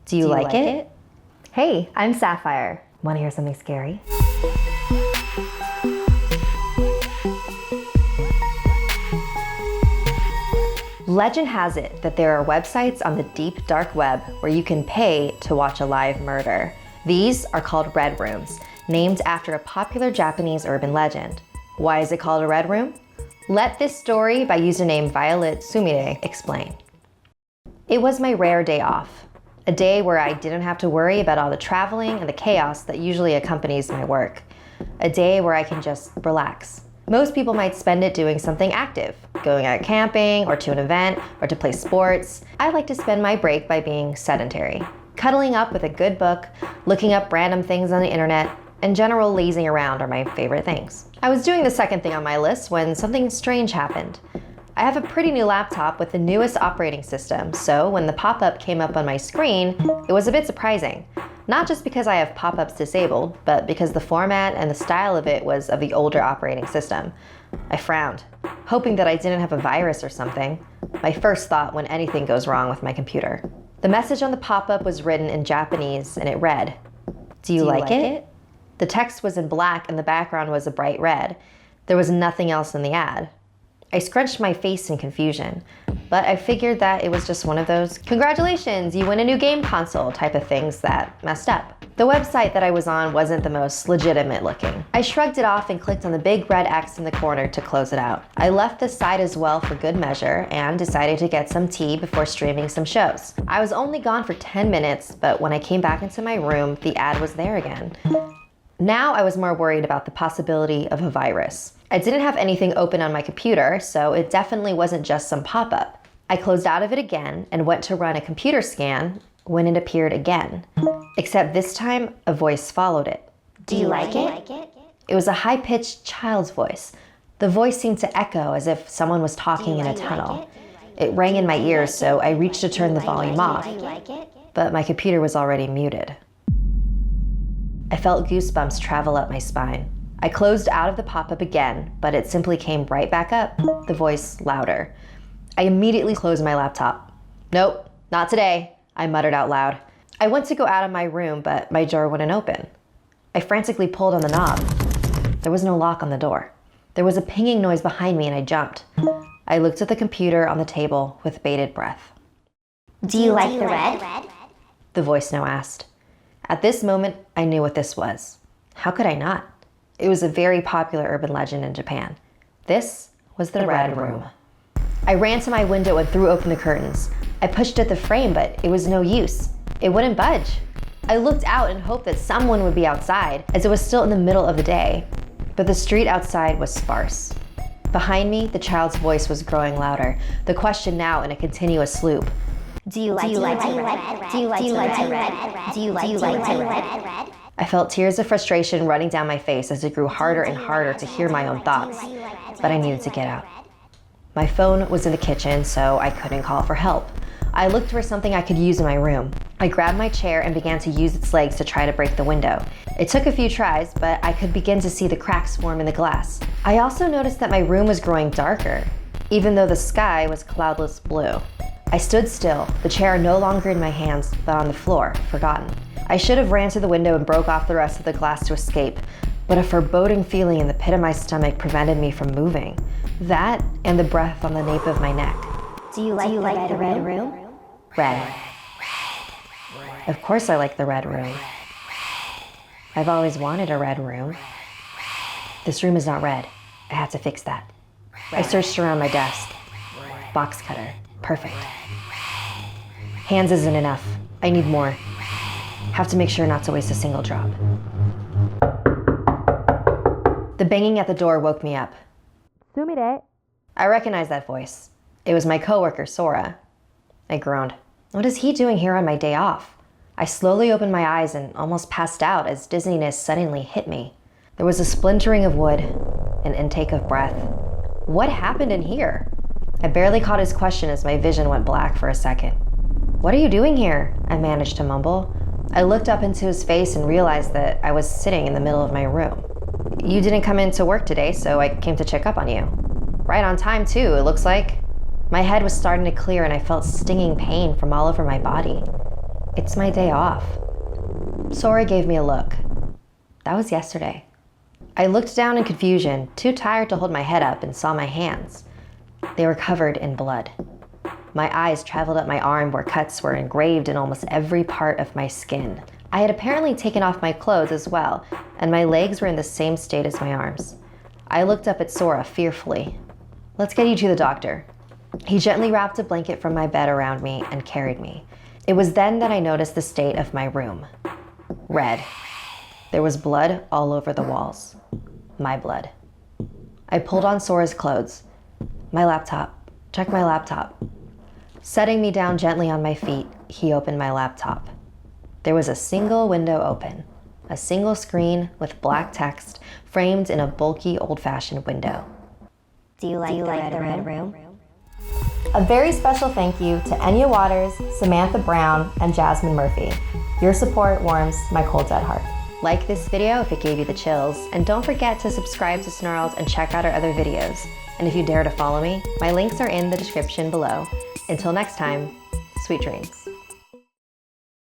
Do you like it? Hey, I'm Sapphire. Want to hear something scary? Legend has it that there are websites on the deep dark web where you can pay to watch a live murder. These are called red rooms, named after a popular Japanese urban legend. Why is it called a red room? Let this story by username Violetsumire explain. It was my rare day off, a day where I didn't have to worry about all the traveling and the chaos that usually accompanies my work. A day where I can just relax. Most people might spend it doing something active, going out camping or to an event or to play sports. I like to spend my break by being sedentary, cuddling up with a good book, looking up random things on the internet, and general lazing around are my favorite things. I was doing the second thing on my list when something strange happened. I have a pretty new laptop with the newest operating system, so when the pop-up came up on my screen, it was a bit surprising. Not just because I have pop-ups disabled, but because the format and the style of it was of the older operating system. I frowned, hoping that I didn't have a virus or something. My first thought when anything goes wrong with my computer. The message on the pop-up was written in Japanese and it read, "Do you like it?" The text was in black and the background was a bright red. There was nothing else in the ad. I scrunched my face in confusion, but I figured that it was just one of those "congratulations, you win a new game console" type of things that messed up. The website that I was on wasn't the most legitimate looking. I shrugged it off and clicked on the big red X in the corner to close it out. I left the site as well for good measure and decided to get some tea before streaming some shows. I was only gone for 10 minutes, but when I came back into my room, the ad was there again. Now I was more worried about the possibility of a virus. I didn't have anything open on my computer, so it definitely wasn't just some pop-up. I closed out of it again and went to run a computer scan when it appeared again. Except this time, a voice followed it. "Do you like it?" It was a high-pitched child's voice. The voice seemed to echo as if someone was talking in a tunnel. It rang in my ears, so I reached to turn the volume off, but my computer was already muted. I felt goosebumps travel up my spine. I closed out of the pop-up again, but it simply came right back up, the voice louder. I immediately closed my laptop. "Nope, not today," I muttered out loud. I went to go out of my room, but my door wouldn't open. I frantically pulled on the knob. There was no lock on the door. There was a pinging noise behind me and I jumped. I looked at the computer on the table with bated breath. "Do you like the red?" The voice now asked. At this moment, I knew what this was. How could I not? It was a very popular urban legend in Japan. This was the Red Room. I ran to my window and threw open the curtains. I pushed at the frame, but it was no use. It wouldn't budge. I looked out and hoped that someone would be outside, as it was still in the middle of the day. But the street outside was sparse. Behind me, the child's voice was growing louder, the question now in a continuous loop. "Do you like the red? Do you like the red? Do you like the red?" I felt tears of frustration running down my face as it grew harder and harder to hear my own thoughts, but I needed to get out. My phone was in the kitchen, so I couldn't call for help. I looked for something I could use in my room. I grabbed my chair and began to use its legs to try to break the window. It took a few tries, but I could begin to see the cracks form in the glass. I also noticed that my room was growing darker, even though the sky was cloudless blue. I stood still, the chair no longer in my hands, but on the floor, forgotten. I should have ran to the window and broke off the rest of the glass to escape, but a foreboding feeling in the pit of my stomach prevented me from moving. That and the breath on the nape of my neck. "Do you like the red room?" Red. Of course I like the red room. I've always wanted a red room. This room is not red. I have to fix that. I searched around my desk. Box cutter. Perfect. Hands isn't enough. I need more. Have to make sure not to waste a single drop. The banging at the door woke me up. "Sumire." I recognized that voice. It was my coworker, Sora. I groaned. What is he doing here on my day off? I slowly opened my eyes and almost passed out as dizziness suddenly hit me. There was a splintering of wood, an intake of breath. What happened in here? I barely caught his question as my vision went black for a second. "What are you doing here?" I managed to mumble. I looked up into his face and realized that I was sitting in the middle of my room. "You didn't come in to work today, so I came to check up on you." Right on time too, it looks like. My head was starting to clear and I felt stinging pain from all over my body. It's my day off. Sora gave me a look. That was yesterday. I looked down in confusion, too tired to hold my head up, and saw my hands. They were covered in blood. My eyes traveled up my arm where cuts were engraved in almost every part of my skin. I had apparently taken off my clothes as well, and my legs were in the same state as my arms. I looked up at Sora fearfully. "Let's get you to the doctor." He gently wrapped a blanket from my bed around me and carried me. It was then that I noticed the state of my room. Red. There was blood all over the walls. My blood. I pulled on Sora's clothes. "My laptop. Check my laptop." Setting me down gently on my feet, he opened my laptop. There was a single window open, a single screen with black text framed in a bulky old-fashioned window. Do you like the red room? A very special thank you to Enya Waters, Samantha Brown, and Jasmine Murphy. Your support warms my cold dead heart. Like this video if it gave you the chills, and don't forget to subscribe to Snarled and check out our other videos. And if you dare to follow me, my links are in the description below. Until next time, sweet dreams.